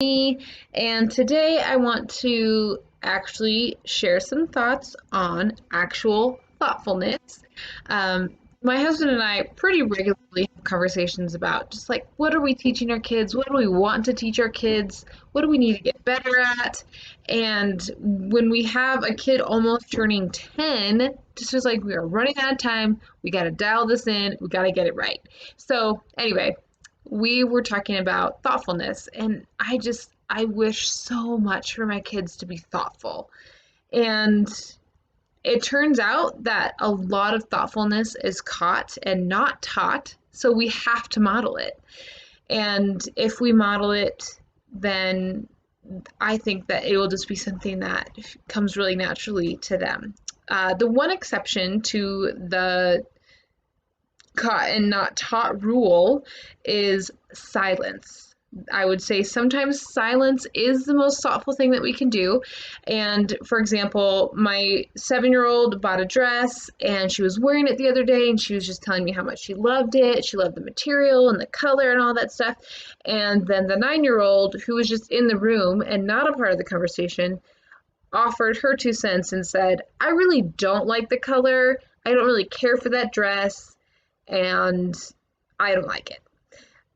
Me, and today I want to actually share some thoughts on actual thoughtfulness. Um, my husband and I pretty regularly have conversations about just like what are we teaching our kids? What do we want to teach our kids? What do we need to get better at? And when we have a kid almost turning 10, just feels like we are running out of time. We got to dial this in. We got to get it right. So, anyway, we were talking about thoughtfulness, and I wish so much for my kids to be thoughtful. And it turns out that a lot of thoughtfulness is caught and not taught, so we have to model it. And if we model it, then I think that it will just be something that comes really naturally to them. The one exception to the caught and not taught rule is silence. I would say sometimes silence is the most thoughtful thing that we can do. And for example, my 7-year-old bought a dress and she was wearing it the other day and she was just telling me how much she loved it. She loved the material and the color and all that stuff. And then the 9-year-old, who was just in the room and not a part of the conversation, offered her 2 cents and said, I really don't like the color. I don't really care for that dress and I don't like it.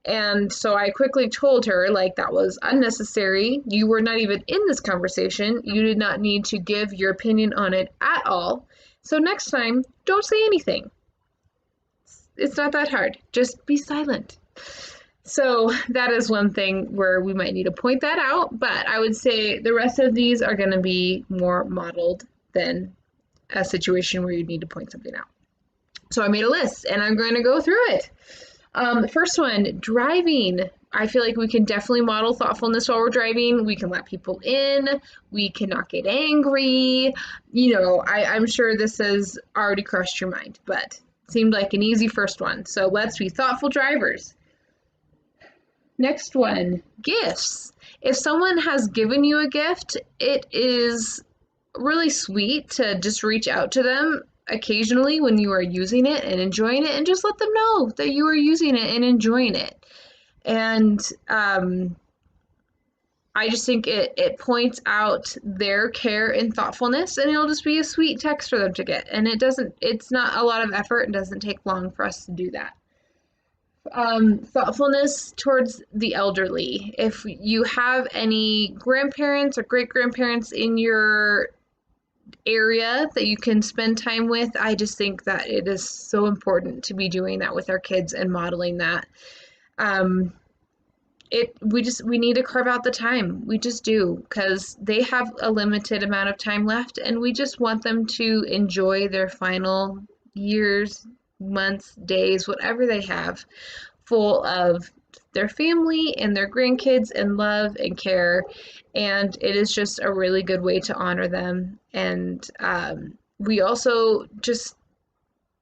And so I quickly told her, like, that was unnecessary. You were not even in this conversation. You did not need to give your opinion on it at all. So next time, don't say anything. It's not that hard. Just be silent. So that is one thing where we might need to point that out. But I would say the rest of these are going to be more modeled than a situation where you need to point something out. So I made a list and I'm going to go through it. The first one, driving. I feel like we can definitely model thoughtfulness while we're driving. We can let people in. We cannot get angry. I'm sure this has already crossed your mind, but it seemed like an easy first one. So let's be thoughtful drivers. Next one, gifts. If someone has given you a gift, it is really sweet to just reach out to them occasionally when you are using it and enjoying it and just let them know that you are using it and enjoying it. And I just think it points out their care and thoughtfulness, and it'll just be a sweet text for them to get. And it's not a lot of effort and doesn't take long for us to do that. Thoughtfulness towards the elderly. If you have any grandparents or great grandparents in your area that you can spend time with, I just think that it is so important to be doing that with our kids and modeling that. We need to carve out the time. We just do, because they have a limited amount of time left and we just want them to enjoy their final years, months, days, whatever they have, full of their family and their grandkids and love and care. And it is just a really good way to honor them. And we also just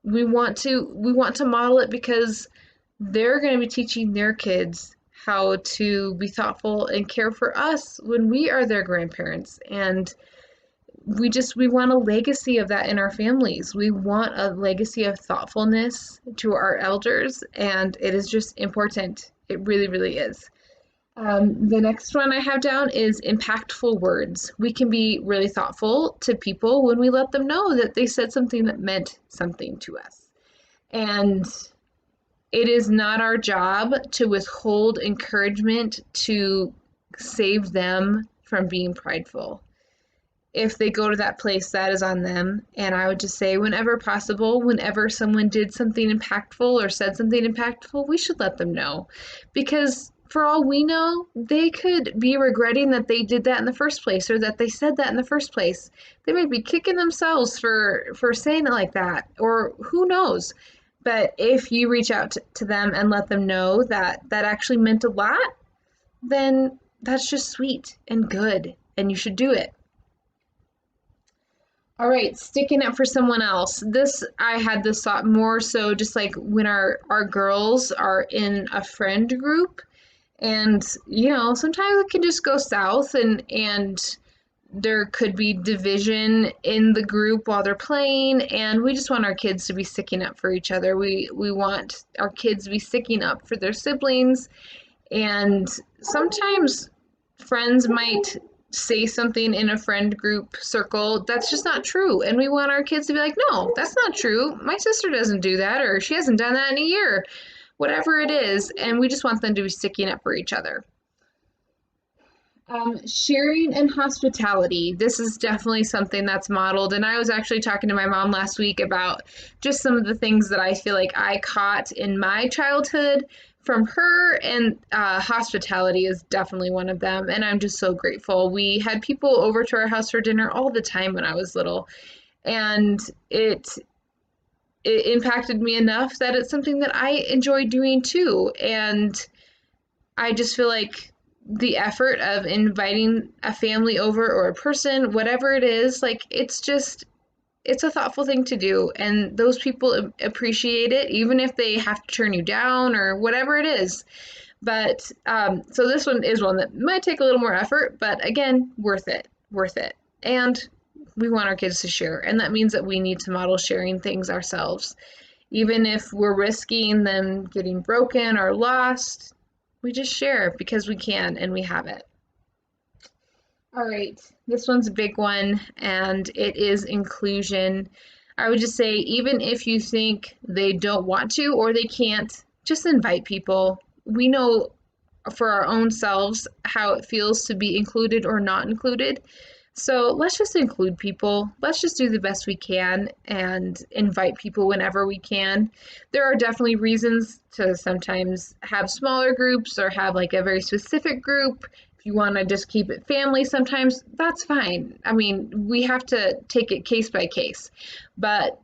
we want to model it because they're going to be teaching their kids how to be thoughtful and care for us when we are their grandparents. And we want a legacy of that in our families. We want a legacy of thoughtfulness to our elders, and it is just important. It really, really is. The next one I have down is impactful words. We can be really thoughtful to people when we let them know that they said something that meant something to us. And it is not our job to withhold encouragement to save them from being prideful. If they go to that place, that is on them. And I would just say, whenever possible, whenever someone did something impactful or said something impactful, we should let them know. Because for all we know, they could be regretting that they did that in the first place or that they said that in the first place. They might be kicking themselves for saying it like that, or who knows. But if you reach out to them and let them know that that actually meant a lot, then that's just sweet and good, and you should do it. All right, sticking up for someone else. I had this thought more so just like when our girls are in a friend group, and sometimes it can just go south, and there could be division in the group while they're playing, and we just want our kids to be sticking up for each other. We want our kids to be sticking up for their siblings, and sometimes friends might say something in a friend group circle that's just not true. And we want our kids to be like, no, that's not true. My sister doesn't do that, or she hasn't done that in a year, whatever it is. And we just want them to be sticking up for each other. Sharing and hospitality. This is definitely something that's modeled. And I was actually talking to my mom last week about just some of the things that I feel like I caught in my childhood from her, and hospitality is definitely one of them. And I'm just so grateful. We had people over to our house for dinner all the time when I was little, and it impacted me enough that it's something that I enjoy doing too. And I just feel like the effort of inviting a family over or a person, whatever it is, like it's a thoughtful thing to do. And those people appreciate it, even if they have to turn you down or whatever it is. But so this one is one that might take a little more effort, but again, worth it, worth it. And we want our kids to share. And that means that we need to model sharing things ourselves. Even if we're risking them getting broken or lost, we just share because we can and we have it. All right, this one's a big one, and it is inclusion. I would just say, even if you think they don't want to or they can't, just invite people. We know for our own selves how it feels to be included or not included. So let's just include people. Let's just do the best we can and invite people whenever we can. There are definitely reasons to sometimes have smaller groups or have like a very specific group. If you want to just keep it family sometimes, that's fine. I mean, we have to take it case by case, but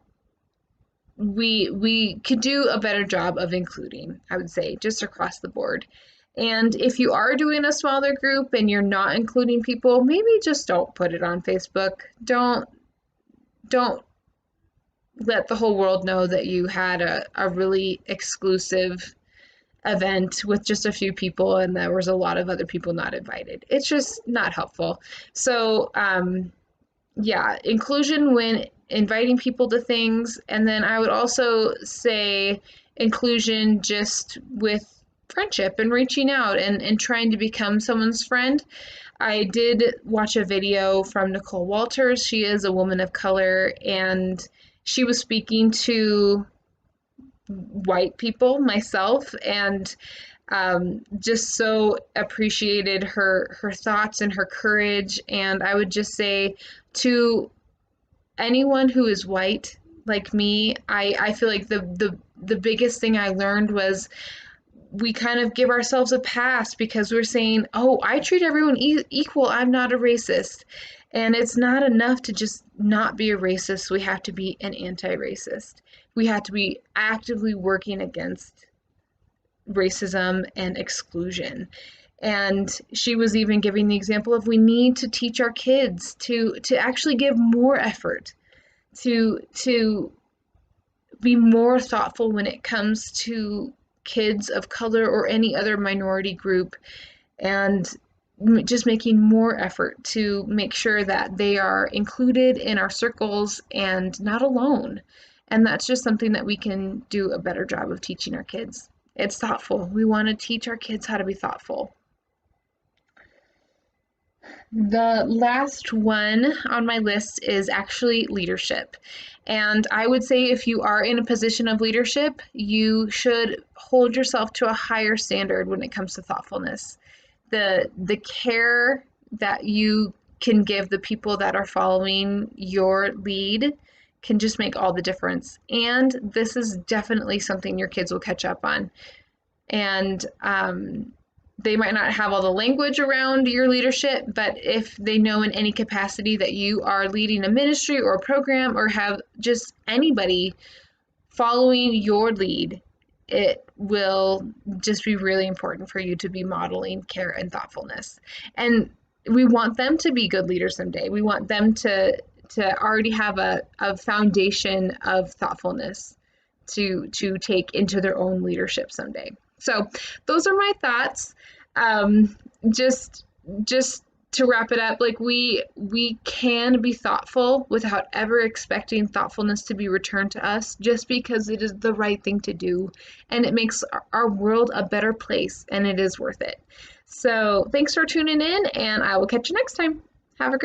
we could do a better job of including, I would say, just across the board. And if you are doing a smaller group and you're not including people, maybe just don't put it on Facebook. Don't let the whole world know that you had a really exclusive event with just a few people and there was a lot of other people not invited. It's just not helpful. So yeah, inclusion when inviting people to things. And then I would also say inclusion just with friendship and reaching out and trying to become someone's friend. I did watch a video from Nicole Walters. She is a woman of color, and she was speaking to white people, myself, and just so appreciated her thoughts and her courage. And I would just say to anyone who is white like me, I feel like the biggest thing I learned was we kind of give ourselves a pass because we're saying, oh, I treat everyone equal. I'm not a racist. And it's not enough to just not be a racist. We have to be an anti-racist. We have to be actively working against racism and exclusion. And she was even giving the example of we need to teach our kids to actually give more effort, to be more thoughtful when it comes to kids of color or any other minority group, and just making more effort to make sure that they are included in our circles and not alone. And that's just something that we can do a better job of teaching our kids. It's thoughtful. We want to teach our kids how to be thoughtful. The last one on my list is actually leadership. And I would say if you are in a position of leadership, you should hold yourself to a higher standard when it comes to thoughtfulness. The care that you can give the people that are following your lead can just make all the difference. And this is definitely something your kids will catch up on. And they might not have all the language around your leadership, but if they know in any capacity that you are leading a ministry or a program or have just anybody following your lead, it will just be really important for you to be modeling care and thoughtfulness. And we want them to be good leaders someday. We want them to already have a foundation of thoughtfulness to take into their own leadership someday. So those are my thoughts. Just to wrap it up, like we can be thoughtful without ever expecting thoughtfulness to be returned to us, just because it is the right thing to do, and it makes our world a better place, and it is worth it. So thanks for tuning in, and I will catch you next time. Have a great